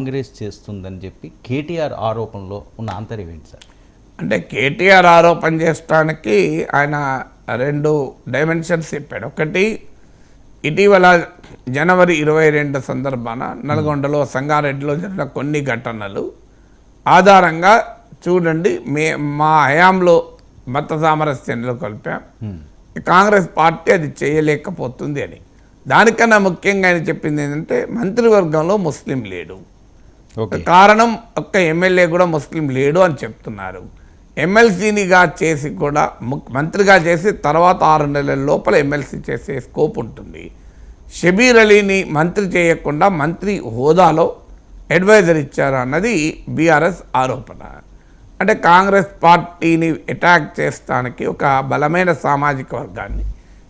కాంగ్రెస్ చేస్తుందని చెప్పి కేటీఆర్ ఆరోపణలో ఉన్న ఆంతర్యం ఏంటి సార్? అంటే కేటీఆర్ ఆరోపణ చేయడానికి ఆయన 2 డైమెన్షన్స్ చెప్పాడు. ఒకటి, ఇటీవల జనవరి 22 సందర్భాన నల్గొండలో సంగారెడ్డిలో జరిగిన కొన్ని ఘటనలు ఆధారంగా చూడండి, మా హయాంలో మత సామరస్యంలో కలిపాం, కాంగ్రెస్ పార్టీ అది చేయలేకపోతుంది అని. దానికన్నా ముఖ్యంగా ఆయన చెప్పింది ఏంటంటే మంత్రివర్గంలో ముస్లిం లేడు, కారణం ఒక్క ఎమ్మెల్యే కూడా ముస్లిం లేడు అని చెప్తున్నారు. ఎమ్మెల్సీనిగా చేసి కూడా మంత్రిగా చేసి తర్వాత 6 నెలల లోపల ఎమ్మెల్సీ చేసే స్కోప్ ఉంటుంది. షబీర్ అలీని మంత్రి చేయకుండా మంత్రి హోదాలో అడ్వైజర్ ఇచ్చారు అన్నది బీఆర్ఎస్ ఆరోపణ. అంటే కాంగ్రెస్ పార్టీని అటాక్ చేస్తానికి ఒక బలమైన సామాజిక వర్గాన్ని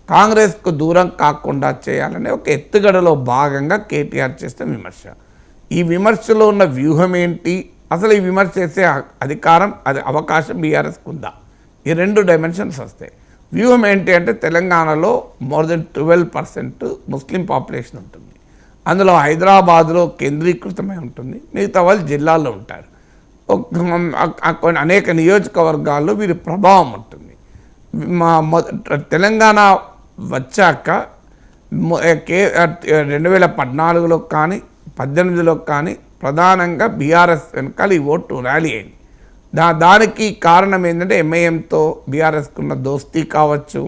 కాంగ్రెస్కు దూరం కాకుండా చేయాలనే ఒక ఎత్తుగడలో భాగంగా కేటీఆర్ చేసిన విమర్శ. ఈ విమర్శలో ఉన్న వ్యూహం ఏంటి, అసలు ఈ విమర్శ చేసే అధికారం అవకాశం బీఆర్ఎస్కు ఉందా? ఈ 2 డైమెన్షన్స్ వస్తాయి. వ్యూహం ఏంటి అంటే తెలంగాణలో మోర్ దెన్ 12% ముస్లిం పాపులేషన్ ఉంటుంది. అందులో హైదరాబాద్లో కేంద్రీకృతమై ఉంటుంది, మిగతా వాళ్ళు జిల్లాల్లో ఉంటారు. అనేక నియోజకవర్గాల్లో వీరి ప్రభావం ఉంటుంది. తెలంగాణ వచ్చాక 2014లో కానీ 2018లో కానీ ప్రధానంగా బీఆర్ఎస్ వెనకాల ఈ ఓటు ర్యాలీ అయింది. దానికి కారణం ఏంటంటే ఎంఐఎంతో బీఆర్ఎస్కున్న దోస్తీ కావచ్చు.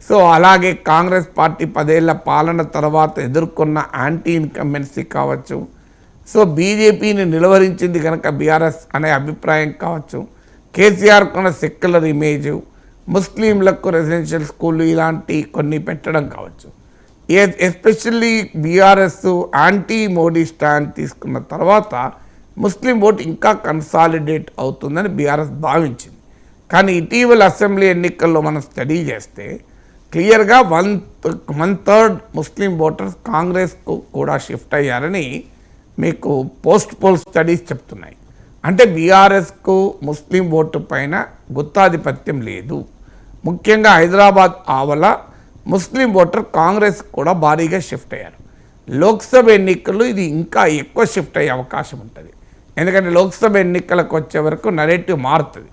సో అలాగే కాంగ్రెస్ పార్టీ 10 ఏళ్ల పాలన తర్వాత ఎదుర్కొన్న యాంటీ ఇన్కంబెన్సీ కావచ్చు. సో బీజేపీని నిలువరించింది కనుక బీఆర్ఎస్ అనే అభిప్రాయం కావచ్చు. కేసీఆర్కున్న సెక్యులర్ ఇమేజ్, ముస్లింలకు రెసిడెన్షియల్ స్కూళ్ళు ఇలాంటి కొన్ని పెట్టడం కావచ్చు. Especially BRS anti Modi stand తీసుకున్న తర్వాత ముస్లిం ఓటు ఇంకా కన్సాలిడేట్ అవుతుందని బీఆర్ఎస్ భావించింది. కానీ ఇటీవల అసెంబ్లీ ఎన్నికల్లో మనం స్టడీ చేస్తే క్లియర్గా 1/3 ముస్లిం ఓటర్స్ కాంగ్రెస్కు కూడా షిఫ్ట్ అయ్యారని మీకు పోస్ట్ పోల్ స్టడీస్ చెప్తున్నాయి. అంటే బీఆర్ఎస్కు ముస్లిం ఓటు పైన గుత్తాధిపత్యం లేదు. ముఖ్యంగా హైదరాబాద్ ఆవల ముస్లిం ఓటర్ కాంగ్రెస్ కూడా భారీగా షిఫ్ట్ అయ్యారు. లోక్సభ ఎన్నికల్లో ఇది ఇంకా ఎక్కువ షిఫ్ట్ అయ్యే అవకాశం ఉంటుంది. ఎందుకంటే లోక్సభ ఎన్నికలకు వచ్చే వరకు నరేటివ్ మారుతుంది.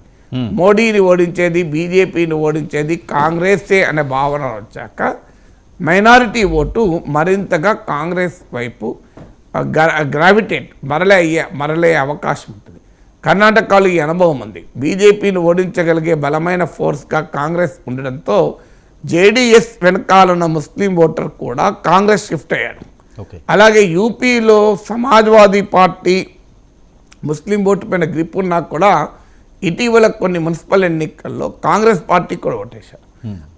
మోడీని ఓడించేది, బీజేపీని ఓడించేది కాంగ్రెసే అనే భావన వచ్చాక మైనారిటీ ఓటు మరింతగా కాంగ్రెస్ వైపు గ్రావిటేట్ మరలే అవకాశం ఉంటుంది. కర్ణాటకలో ఈ అనుభవం ఉంది. బీజేపీని ఓడించగలిగే బలమైన ఫోర్స్గా కాంగ్రెస్ ఉండడంతో జేడీఎస్ వెనకాలన్న ముస్లిం ఓటర్ కూడా కాంగ్రెస్ షిఫ్ట్ అయ్యాడు. అలాగే యూపీలో సమాజ్వాదీ పార్టీ ముస్లిం ఓటు పైన గ్రిప్ ఉన్నా కూడా ఇటీవల కొన్ని మున్సిపల్ ఎన్నికల్లో కాంగ్రెస్ పార్టీ కూడా ఓటేశారు.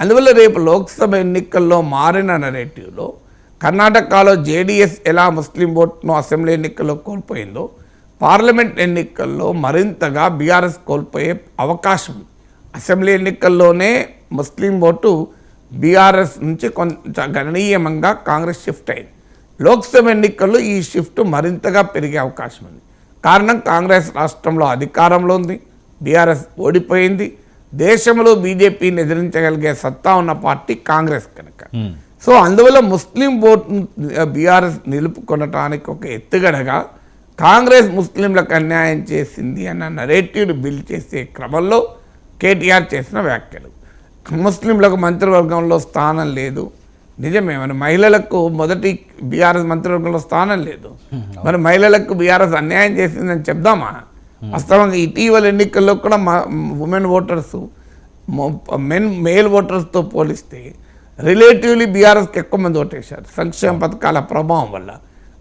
అందువల్ల రేపు లోక్సభ ఎన్నికల్లో మారిన నరేటివ్లో కర్ణాటకలో జేడీఎస్ ఎలా ముస్లిం ఓట్ను అసెంబ్లీ ఎన్నికల్లో కోల్పోయిందో పార్లమెంట్ ఎన్నికల్లో మరింతగా బీఆర్ఎస్ కోల్పోయే అవకాశం. అసెంబ్లీ ఎన్నికల్లోనే ముస్లిం ఓటు బీఆర్ఎస్ నుంచి కొంచెం గణనీయంగా కాంగ్రెస్ షిఫ్ట్ అయింది. లోక్సభ ఎన్నికల్లో ఈ షిఫ్ట్ మరింతగా పెరిగే అవకాశం ఉంది. కారణం కాంగ్రెస్ రాష్ట్రంలో అధికారంలో ఉంది, బీఆర్ఎస్ ఓడిపోయింది. దేశంలో బీజేపీని ఎదిరించగలిగే సత్తా ఉన్న పార్టీ కాంగ్రెస్ కనుక. సో అందువల్ల ముస్లిం ఓటును బీఆర్ఎస్ నిలుపుకొనటానికి ఒక ఎత్తుగడగా కాంగ్రెస్ ముస్లింలకు అన్యాయం చేసింది అన్న నరేటివ్ను బిల్డ్ చేసే క్రమంలో కేటీఆర్ చేసిన వ్యాఖ్యలు. ముస్లింలకు మంత్రివర్గంలో స్థానం లేదు, నిజమే. మన మహిళలకు మొదటి బీఆర్ఎస్ మంత్రివర్గంలో స్థానం లేదు. మరి మహిళలకు బీఆర్ఎస్ అన్యాయం చేసిందని చెప్దామా? వాస్తవంగా ఇటీవల ఎన్నికల్లో కూడా ఉమెన్ ఓటర్స్ మేల్ ఓటర్స్తో పోలిస్తే రిలేటివ్లీ బీఆర్ఎస్కి ఎక్కువ మంది ఓటేశారు సంక్షేమ పథకాల ప్రభావం వల్ల.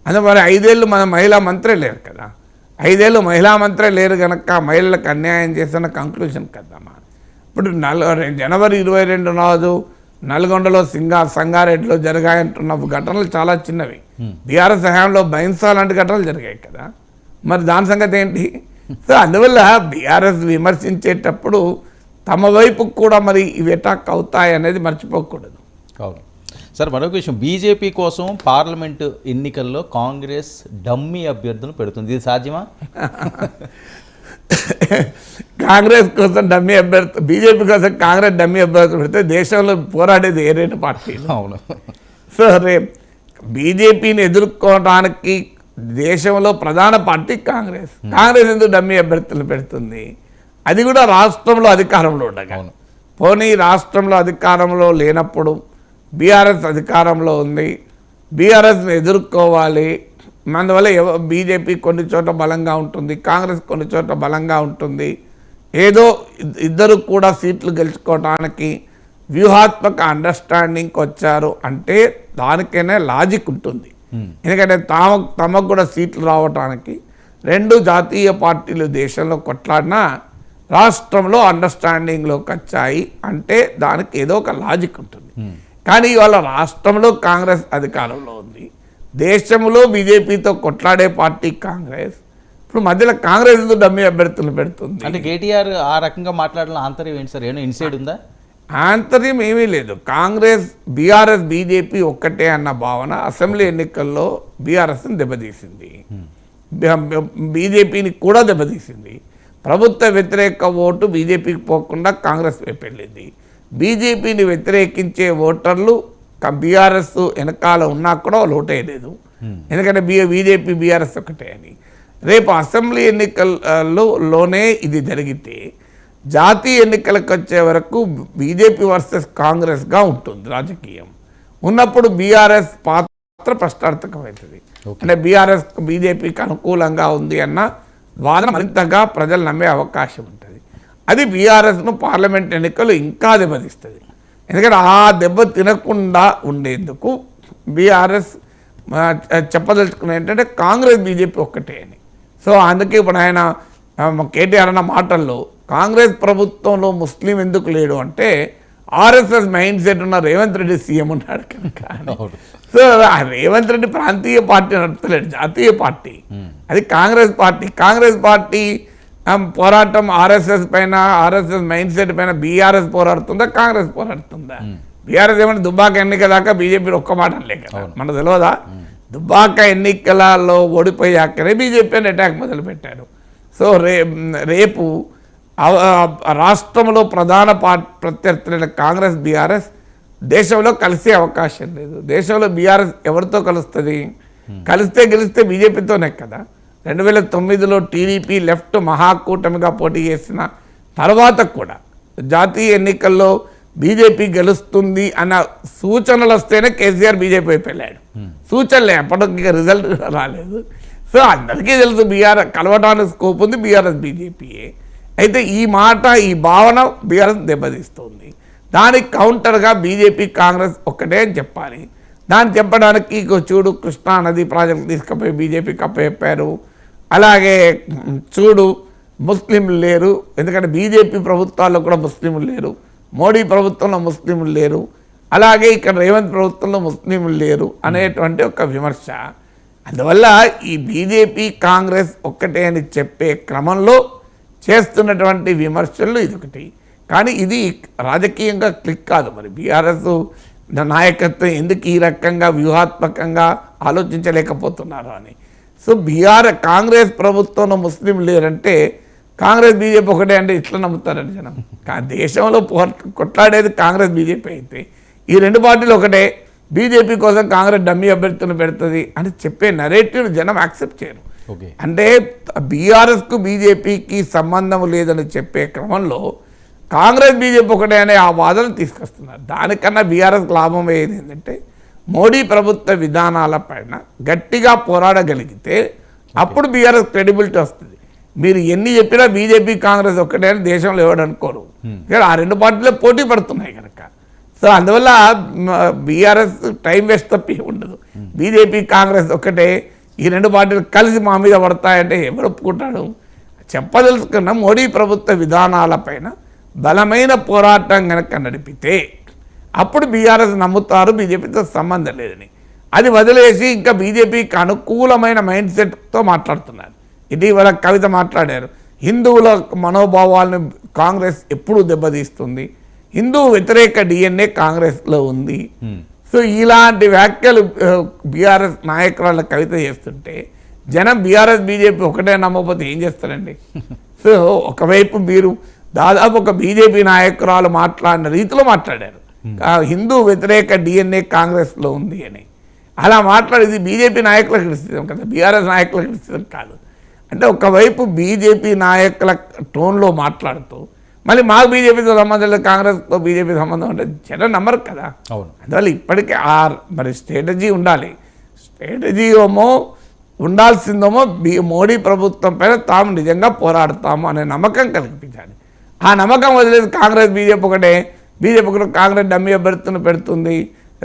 అందుకే మరి 5 ఏళ్ళు మన మహిళా మంత్రే లేరు కదా. 5 ఏళ్ళు మహిళా మంత్రే లేరు కనుక మహిళలకు అన్యాయం చేసిన కంక్లూజన్ కదమ్మా. ఇప్పుడు జనవరి 22 నాడు నల్గొండలో సంగారెడ్డిలో జరిగాయంటున్న ఘటనలు చాలా చిన్నవి. బీఆర్ఎస్ హయాంలో బైన్సా లాంటి ఘటనలు జరిగాయి కదా. మరి దాని సంగతి ఏంటి? సో అందువల్ల బీఆర్ఎస్ విమర్శించేటప్పుడు తమ వైపు కూడా మరి ఇవి అటాక్ అవుతాయి అనేది మర్చిపోకూడదు. అవును సార్. మరొక విషయం, బీజేపీ కోసం పార్లమెంటు ఎన్నికల్లో కాంగ్రెస్ డమ్మీ అభ్యర్థులను పెడుతుంది, ఇది సాధ్యమా? కాంగ్రెస్ కోసం డమ్మీ అభ్యర్థి, బీజేపీ కోసం కాంగ్రెస్ డమ్మీ అభ్యర్థులు పెడితే దేశంలో పోరాడేది ఏదైనా పార్టీ. అవును. సో రేపు బీజేపీని ఎదుర్కోవడానికి దేశంలో ప్రధాన పార్టీ కాంగ్రెస్. కాంగ్రెస్ ఎందుకు డమ్మీ అభ్యర్థులు పెడుతుంది? అది కూడా రాష్ట్రంలో అధికారంలో ఉండగా. పోనీ రాష్ట్రంలో అధికారంలో లేనప్పుడు బీఆర్ఎస్ అధికారంలో ఉంది, బీఆర్ఎస్ని ఎదుర్కోవాలి. అందువల్ల బీజేపీ కొన్ని చోట్ల బలంగా ఉంటుంది, కాంగ్రెస్ కొన్ని చోట్ల బలంగా ఉంటుంది. ఏదో ఇద్దరు కూడా సీట్లు గెలుచుకోవడానికి వ్యూహాత్మక అండర్స్టాండింగ్కి వచ్చారు అంటే దానికైనా లాజిక్ ఉంటుంది. ఎందుకంటే తమకు కూడా సీట్లు రావడానికి రెండు జాతీయ పార్టీలు దేశంలో కొట్లాడినా రాష్ట్రంలో అండర్స్టాండింగ్లోకి వచ్చాయి అంటే దానికి ఏదో ఒక లాజిక్ ఉంటుంది. కానీ ఇవాళ రాష్ట్రంలో కాంగ్రెస్ అధికారంలో ఉంది, దేశంలో బీజేపీతో కొట్లాడే పార్టీ కాంగ్రెస్. ఇప్పుడు మధ్యలో కాంగ్రెస్ డమ్మీ అభ్యర్థులు పెడుతుంది అంటే కేటీఆర్ ఆ రకంగా మాట్లాడాలని ఆంతర్యం ఏంటి సార్? ఏమైనా ఇన్సైడ్ ఉందా? ఆంతర్యం ఏమీ లేదు. కాంగ్రెస్ బీఆర్ఎస్ బీజేపీ ఒక్కటే అన్న భావన అసెంబ్లీ ఎన్నికల్లో బీఆర్ఎస్ని దెబ్బతీసింది, బీజేపీని కూడా దెబ్బతీసింది. ప్రభుత్వ వ్యతిరేక ఓటు బీజేపీకి పోకుండా కాంగ్రెస్ వైపు వెళ్ళింది. బీజేపీని వ్యతిరేకించే ఓటర్లు బీఆర్ఎస్ వెనకాల ఉన్నా కూడా వాళ్ళు ఓటేయలేదు, ఎందుకంటే బీజేపీ బీఆర్ఎస్ ఒకటే అని. రేపు అసెంబ్లీ ఎన్నికల్లోనే ఇది జరిగితే జాతీయ ఎన్నికలకు వచ్చే వరకు బీజేపీ వర్సెస్ కాంగ్రెస్గా ఉంటుంది రాజకీయం. ఉన్నప్పుడు బీఆర్ఎస్ పాత్ర ప్రశ్నార్థకమవుతుంది. అంటే బీఆర్ఎస్ బీజేపీకి అనుకూలంగా ఉంది అన్న వాదన మరింతగా ప్రజలు నమ్మే అవకాశం ఉంటుంది. అది బీఆర్ఎస్ను పార్లమెంట్ ఎన్నికలు ఇంకా దెబ్బతీస్తుంది. ఎందుకంటే ఆ దెబ్బ తినకుండా ఉండేందుకు బీఆర్ఎస్ చెప్పదలుచుకున్న ఏంటంటే కాంగ్రెస్ బీజేపీ ఒక్కటే అని. సో అందుకే ఇప్పుడు ఆయన కేటీఆర్ అన్న మాటల్లో కాంగ్రెస్ ప్రభుత్వంలో ముస్లిం ఎందుకు లేడు అంటే ఆర్ఎస్ఎస్ మైండ్ సెట్ ఉన్న రేవంత్ రెడ్డి సీఎం ఉన్నాడు కనుక. సో రేవంత్ రెడ్డి ప్రాంతీయ పార్టీ నడుపుతలేడు, జాతీయ పార్టీ. అది కాంగ్రెస్ పార్టీ. కాంగ్రెస్ పార్టీ పోరాటం ఆర్ఎస్ఎస్ పైన, ఆర్ఎస్ఎస్ మైండ్ సెట్ పైన బీఆర్ఎస్ పోరాడుతుందా, కాంగ్రెస్ పోరాడుతుందా? బీఆర్ఎస్ ఏమంటే దుబ్బాక ఎన్నిక దాకా బీజేపీ ఒక్క మాట లేక మనకు తెలియదా? దుబ్బాక ఎన్నికలలో ఓడిపోయాకనే బీజేపీని అటాక్ మొదలుపెట్టారు. సో రేపు రాష్ట్రంలో ప్రధాన ప్రత్యర్థులైన కాంగ్రెస్ బీఆర్ఎస్ దేశంలో కలిసే అవకాశం లేదు. దేశంలో బీఆర్ఎస్ ఎవరితో కలుస్తుంది? కలిస్తే గెలిస్తే బీజేపీతోనే కదా. 2009లో టీడీపీ లెఫ్ట్ మహాకూటమిగా పోటీ చేసిన తర్వాత కూడా జాతీయ ఎన్నికల్లో బీజేపీ గెలుస్తుంది అన్న సూచనలు వస్తేనే కేసీఆర్ బీజేపీ వైపు వెళ్ళాడు. సూచనలే, అప్పటికి రిజల్ట్ రాలేదు. సో అందరికీ తెలుసు బీఆర్ఎస్ కలవడానికి స్కోప్ ఉంది, బీఆర్ఎస్ బీజేపీయే. అయితే ఈ మాట, ఈ భావన బీఆర్ఎస్ దెబ్బతీస్తుంది. దానికి కౌంటర్గా బీజేపీ కాంగ్రెస్ ఒక్కటే అని చెప్పాలి. దాన్ని చెప్పడానికి చూడు కృష్ణా నది ప్రాజెక్టు తీసుకుపోయి బీజేపీకి అప్పచెప్పారు. అలాగే చూడు ముస్లింలు లేరు, ఎందుకంటే బీజేపీ ప్రభుత్వాల్లో కూడా ముస్లింలు లేరు, మోడీ ప్రభుత్వంలో ముస్లింలు లేరు, అలాగే ఇక్కడ రేవంత్ ప్రభుత్వంలో ముస్లింలు లేరు అనేటువంటి ఒక విమర్శ. అందువల్ల ఈ బీజేపీ కాంగ్రెస్ ఒక్కటే అని చెప్పే క్రమంలో చేస్తున్నటువంటి విమర్శలు ఇదొకటి. కానీ ఇది రాజకీయంగా క్లిక్ కాదు. మరి బీఆర్ఎస్ నాయకత్వం ఎందుకు ఈ రకంగా వ్యూహాత్మకంగా ఆలోచించలేకపోతున్నారు అని. సో కాంగ్రెస్ ప్రభుత్వంలో ముస్లిం లేరంటే కాంగ్రెస్ బీజేపీ ఒకటే అంటే ఇట్లా నమ్ముతారని జనం. దేశంలో కొట్లాడేది కాంగ్రెస్ బీజేపీ అయితే ఈ రెండు పార్టీలు ఒకటే, బీజేపీ కోసం కాంగ్రెస్ డమ్మీ అభ్యర్థులను పెడుతుంది అని చెప్పే నరేటివ్ జనం యాక్సెప్ట్ చేయరు. అంటే బీఆర్ఎస్కు బీజేపీకి సంబంధం లేదని చెప్పే క్రమంలో కాంగ్రెస్ బీజేపీ ఒకటే అనే ఆ వాదన తీసుకొస్తున్నారు. దానికన్నా బీఆర్ఎస్ లాభం ఏది ఏంటంటే మోడీ ప్రభుత్వ విధానాలపైన గట్టిగా పోరాడగలిగితే అప్పుడు బీఆర్ఎస్ క్రెడిబిలిటీ వస్తుంది. మీరు ఎన్ని చెప్పినా బీజేపీ కాంగ్రెస్ ఒక్కటే అని దేశంలో ఎవడు అనుకోరు, ఆ రెండు పార్టీలు పోటీ పడుతున్నాయి కనుక. సో అందువల్ల బీఆర్ఎస్ టైం వేస్ట్ తప్పి ఉండదు. బీజేపీ కాంగ్రెస్ ఒక్కటే, ఈ రెండు పార్టీలు కలిసి మా మీద పడతాయంటే ఎవరు ఒప్పుకుంటాడు? చెప్పదలుచుకున్న మోడీ ప్రభుత్వ విధానాలపైన బలమైన పోరాటం కనుక నడిపితే అప్పుడు బీఆర్ఎస్ నమ్ముతారు బీజేపీతో సంబంధం లేదని. అది వదిలేసి ఇంకా బీజేపీకి అనుకూలమైన మైండ్ సెట్తో మాట్లాడుతున్నారు. ఇటీవల కవిత మాట్లాడారు, హిందువుల మనోభావాలను కాంగ్రెస్ ఎప్పుడు దెబ్బతీస్తుంది, హిందూ వ్యతిరేక డిఎన్ఏ కాంగ్రెస్లో ఉంది. సో ఇలాంటి వ్యాఖ్యలు బీఆర్ఎస్ నాయకురాల కవిత చేస్తుంటే జనం బీఆర్ఎస్ బీజేపీ ఒకటే నమ్మకపోతే ఏం చేస్తారండి? సో ఒకవైపు మీరు దాదాపు ఒక బీజేపీ నాయకురాలు మాట్లాడిన రీతిలో మాట్లాడారు, హిందూ వ్యతిరేక డిఎన్ఏ కాంగ్రెస్లో ఉంది అని. అలా మాట్లాడేది బీజేపీ నాయకుల క్రిటిసిజం కదా, బీఆర్ఎస్ నాయకుల క్రిటిసిజం కాదు. అంటే ఒకవైపు బీజేపీ నాయకుల టోన్లో మాట్లాడుతూ మళ్ళీ మాకు బీజేపీతో సంబంధం లేదు, కాంగ్రెస్తో బీజేపీ సంబంధం అంటే జనం నమ్మరు కదా. అవును. అందువల్ల ఇప్పటికే మరి స్ట్రాటజీ ఉండాలి. స్ట్రాటజీ ఏమో ఉండాల్సిందేమో మోడీ ప్రభుత్వం పైన తాము నిజంగా పోరాడతాము అనే నమ్మకం కల్పించాలి. ఆ నమ్మకం వదిలేదు కాంగ్రెస్ బీజేపీ ఒకటే కాంగ్రెస్ డమ్మీ అభ్యర్థులను పెడుతుంది,